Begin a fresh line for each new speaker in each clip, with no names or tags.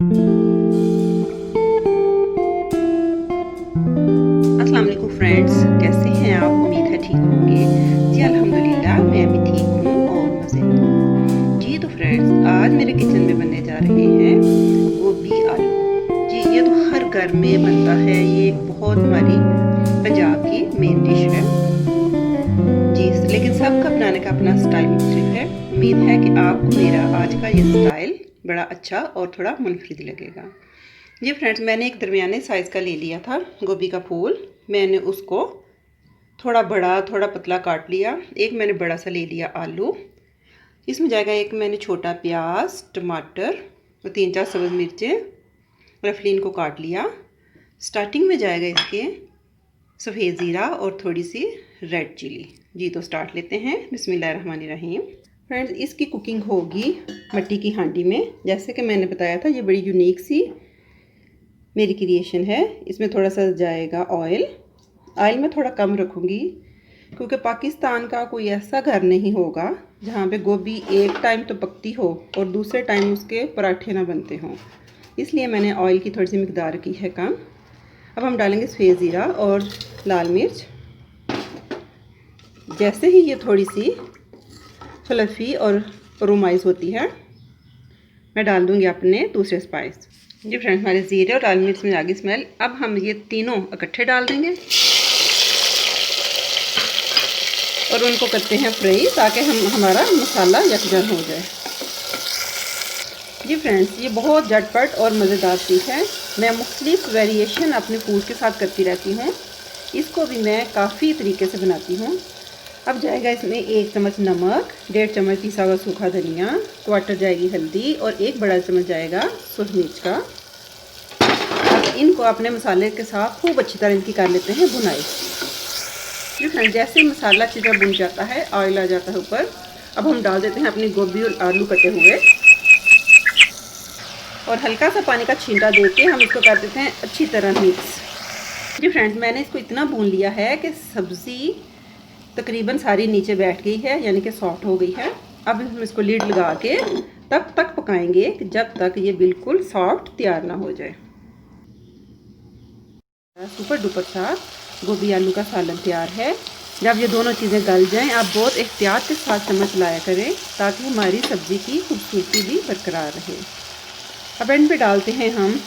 अस्सलाम वालेकुम फ्रेंड्स, कैसे हैं आप? उम्मीद है ठीक होंगे। जी अल्हम्दुलिल्लाह, मैं भी ठीक हूँ और मज़े में हूँ। जी तो फ्रेंड्स, आज मेरे किचन में बनने जा रहे हैं गोभी आलू। जी ये तो हर घर में बनता है, ये एक बहुत हमारी पंजाब की मेन डिश है। जी लेकिन सबका बनाने का अपना स्टाइल मुख्तलिफ है। उम्मीद है कि आपको मेरा आज का ये स्टाइल बड़ा अच्छा और थोड़ा मुनफरिद लगेगा। जी फ्रेंड्स, मैंने एक दरमियाने साइज़ का ले लिया था गोभी का फूल। मैंने उसको थोड़ा बड़ा थोड़ा पतला काट लिया। एक मैंने बड़ा सा ले लिया आलू। इसमें जाएगा एक मैंने छोटा प्याज, टमाटर और 3-4 सब्ज़ मिर्चें रफली इनको काट लिया। स्टार्टिंग में जाएगा इसके सफ़ेद ज़ीरा और थोड़ी सी रेड चिली। जी तो स्टार्ट लेते हैं। बिस्मिल्लाहिर्रहमानिर्रहीम। फ्रेंड्स, इसकी कुकिंग होगी मिट्टी की हांडी में। जैसे कि मैंने बताया था, ये बड़ी यूनिक सी मेरी क्रिएशन है। इसमें थोड़ा सा जाएगा ऑयल मैं थोड़ा कम रखूँगी क्योंकि पाकिस्तान का कोई ऐसा घर नहीं होगा जहाँ पे गोभी एक टाइम तो पकती हो और दूसरे टाइम उसके पराठे ना बनते हों, इसलिए मैंने ऑयल की थोड़ी सी मिकदार की है कम। अब हम डालेंगे सफ़ेद ज़ीरा और लाल मिर्च। जैसे ही ये थोड़ी सी फ्लफ़ी और रोमाइज़ होती है, मैं डाल दूँगी अपने दूसरे स्पाइस। जी फ्रेंड्स, हमारे ज़ीरे और लाल मिर्च में आ गई स्मेल। अब हम ये तीनों इकट्ठे डाल देंगे और उनको करते हैं फ्राई ताकि हमारा मसाला यकजन हो जाए। जी फ्रेंड्स, ये बहुत झटपट और मज़ेदार डिश है। मैं मुख्तलिफ वेरिएशन अपने फूड के साथ करती रहती हूँ। इसको भी मैं काफ़ी तरीके से बनाती हूँ। अब जाएगा इसमें 1 चम्मच नमक, 1.5 चम्मच पिसा हुआ सूखा धनिया, 1/4 जाएगी हल्दी और 1 बड़ा चम्मच जाएगा सूरज मिर्च का। अब इनको अपने मसाले के साथ खूब अच्छी तरह इनकी कर लेते हैं भुनाई। जी फ्रेंड्स, जैसे मसाला अच्छी तरह भुन जाता है, ऑयल आ जाता है ऊपर, अब हम डाल देते हैं अपनी गोभी और आलू कटे हुए और हल्का सा पानी का छींटा देके हम इसको कर देते हैं अच्छी तरह मिक्स। जी फ्रेंड्स, मैंने इसको इतना भून लिया है कि सब्ज़ी तकरीबन सारी नीचे बैठ गई है, यानी कि सॉफ्ट हो गई है। अब हम इसको लीड लगा के तब तक पकाएंगे कि जब तक ये बिल्कुल सॉफ्ट तैयार ना हो जाए। सुपर डुपर सा गोभी आलू का सालन तैयार है। जब ये दोनों चीज़ें गल जाएं, आप बहुत एहतियात के साथ चम्मच लाया करें ताकि हमारी सब्ज़ी की खूबसूरती भी बरकरार रहे। अब एंड पे डालते हैं हम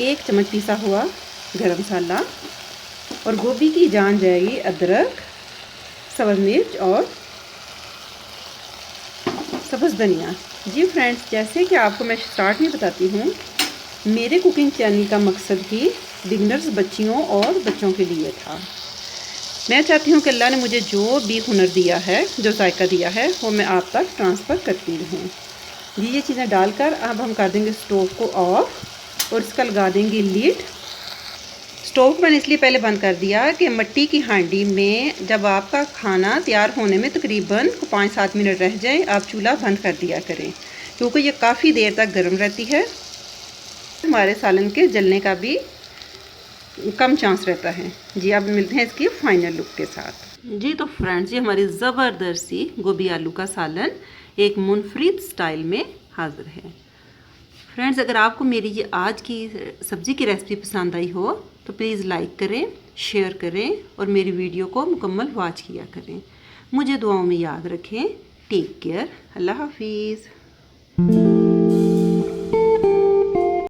1 चम्मच पिसा हुआ गरम मसाला और गोभी की जान जाएगी अदरक, सब्ज़ मिर्च और सब्ज़ धनिया। जी फ्रेंड्स, जैसे कि आपको मैं स्टार्ट में बताती हूँ, मेरे कुकिंग चैनल का मकसद ही बिगनर्स बच्चियों और बच्चों के लिए था। मैं चाहती हूँ कि अल्लाह ने मुझे जो भी हुनर दिया है, जो जायका दिया है, वो मैं आप तक ट्रांसफ़र करती रहूँ। ये चीज़ें डालकर अब हम कर देंगे स्टोव को ऑफ और इसका लगा देंगे लीड। स्टोव मैंने इसलिए पहले बंद कर दिया कि मिट्टी की हांडी में जब आपका खाना तैयार होने में तकरीबन 5-7 मिनट रह जाए, आप चूल्हा बंद कर दिया करें क्योंकि ये काफ़ी देर तक गर्म रहती है। हमारे सालन के जलने का भी कम चांस रहता है। जी अब मिलते हैं इसकी फाइनल लुक के साथ। जी तो फ्रेंड्स, ये हमारी ज़बरदस्त सी गोभी आलू का सालन एक मुनफरिद स्टाइल में हाज़िर है। फ्रेंड्स, अगर आपको मेरी ये आज की सब्ज़ी की रेसिपी पसंद आई हो तो प्लीज़ लाइक करें, शेयर करें और मेरी वीडियो को मुकम्मल वॉच किया करें। मुझे दुआओं में याद रखें। Take care. अल्लाह हाफिज़।